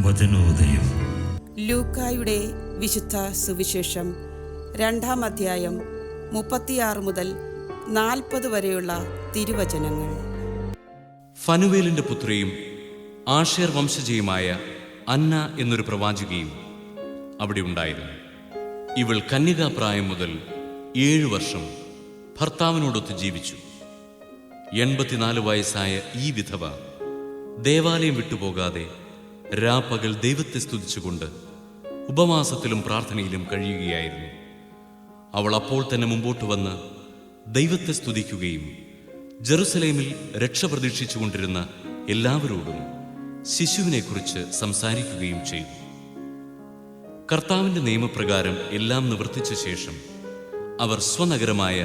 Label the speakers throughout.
Speaker 1: വചനോദയം.
Speaker 2: ലൂക്കായുടെ വിശുദ്ധ സുവിശേഷം 2-ാം അധ്യായം 36 മുതൽ 40 വരെയുള്ള തിരുവചനങ്ങൾ.
Speaker 3: ഫനുവേലിന്റെ പുത്രിയും ആഷേർ വംശജയുമായ അന്ന എന്നൊരു പ്രവാചികയും അവിടെ ഉണ്ടായിരുന്നു. ഇവൾ കന്യകാപ്രായം മുതൽ 7 വർഷം ഭർത്താവിനോടൊത്ത് ജീവിച്ചു. 84 വയസ്സായ ഈ വിധവ ദേവാലയം വിട്ടുപോകാതെ രാപ്പകൽ ദൈവത്തെ സ്തുതിച്ചുകൊണ്ട് ഉപവാസത്തിലും പ്രാർത്ഥനയിലും കഴിയുകയായിരുന്നു. അവൾ അപ്പോൾ തന്നെ മുമ്പോട്ട് വന്ന് ദൈവത്തെ സ്തുതിക്കുകയും ജെറുസലേമിൽ രക്ഷ പ്രതീക്ഷിച്ചുകൊണ്ടിരുന്ന എല്ലാവരോടും ശിശുവിനെക്കുറിച്ച് സംസാരിക്കുകയും ചെയ്തു. കർത്താവിൻ്റെ നിയമപ്രകാരം എല്ലാം നിവർത്തിച്ച ശേഷം അവർ സ്വനഗരമായ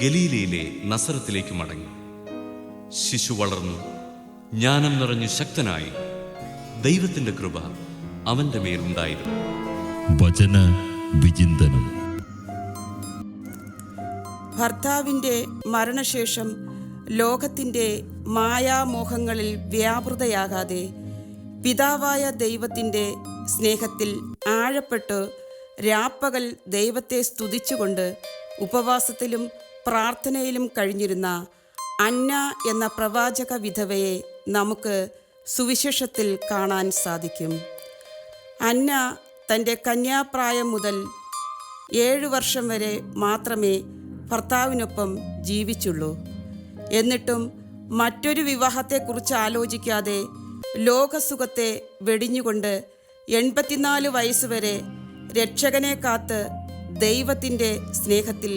Speaker 3: ഗലീലയിലെ നസറത്തിലേക്ക് മടങ്ങി. ശിശു വളർന്നു ജ്ഞാനം നിറഞ്ഞു ശക്തനായി. ദൈവത്തിന്റെ കൃപ അവന്റെ മേലുണ്ടായിരുന്നു.
Speaker 1: വചന വിചിന്തനം.
Speaker 2: ഭർത്താവിൻ്റെ മരണശേഷം ലോകത്തിൻ്റെ മായാമോഹങ്ങളിൽ വ്യാപൃതയാകാതെ പിതാവായ ദൈവത്തിൻ്റെ സ്നേഹത്തിൽ ആഴപ്പെട്ട് രാപ്പകൽ ദൈവത്തെ സ്തുതിച്ചുകൊണ്ട് ഉപവാസത്തിലും പ്രാർത്ഥനയിലും കഴിഞ്ഞിരുന്ന അന്ന എന്ന പ്രവാചക വിധവയെ നമുക്ക് സുവിശേഷത്തിൽ കാണാൻ സാധിക്കും. അന്ന തൻ്റെ കന്യാപ്രായം മുതൽ 7 വർഷം വരെ മാത്രമേ ഭർത്താവിനൊപ്പം ജീവിച്ചുള്ളൂ. എന്നിട്ടും മറ്റൊരു വിവാഹത്തെക്കുറിച്ച് ആലോചിക്കാതെ ലോകസുഖത്തെ വെടിഞ്ഞുകൊണ്ട് 84 വയസ്സുവരെ രക്ഷകനെ കാത്ത് ദൈവത്തിൻ്റെ സ്നേഹത്തിൽ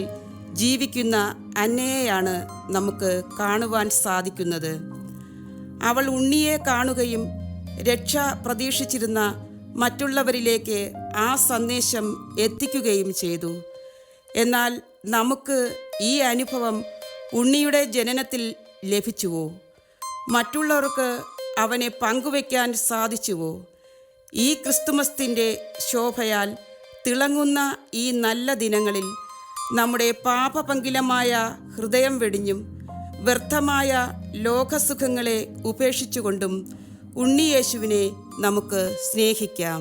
Speaker 2: ജീവിക്കുന്ന അന്നയെയാണ് നമുക്ക് കാണുവാൻ സാധിക്കുന്നത്. അവൾ ഉണ്ണിയെ കാണുകയും രക്ഷ പ്രതീക്ഷിച്ചിരുന്ന മറ്റുള്ളവരിലേക്ക് ആ സന്ദേശം എത്തിക്കുകയും ചെയ്തു. എന്നാൽ നമുക്ക് ഈ അനുഭവം ഉണ്ണിയുടെ ജനനത്തിൽ ലഭിച്ചുവോ? മറ്റുള്ളവർക്ക് അവനെ പങ്കുവയ്ക്കാൻ സാധിച്ചുവോ? ഈ ക്രിസ്തുമസിൻ്റെ ശോഭയാൽ തിളങ്ങുന്ന ഈ നല്ല ദിനങ്ങളിൽ നമ്മുടെ പാപപങ്കിലമായ ഹൃദയം വെടിഞ്ഞും വ്യർത്ഥമായ ലോകസുഖങ്ങളെ ഉപേക്ഷിച്ചുകൊണ്ടും ഉണ്ണിയേശുവിനെ നമുക്ക് സ്നേഹിക്കാം.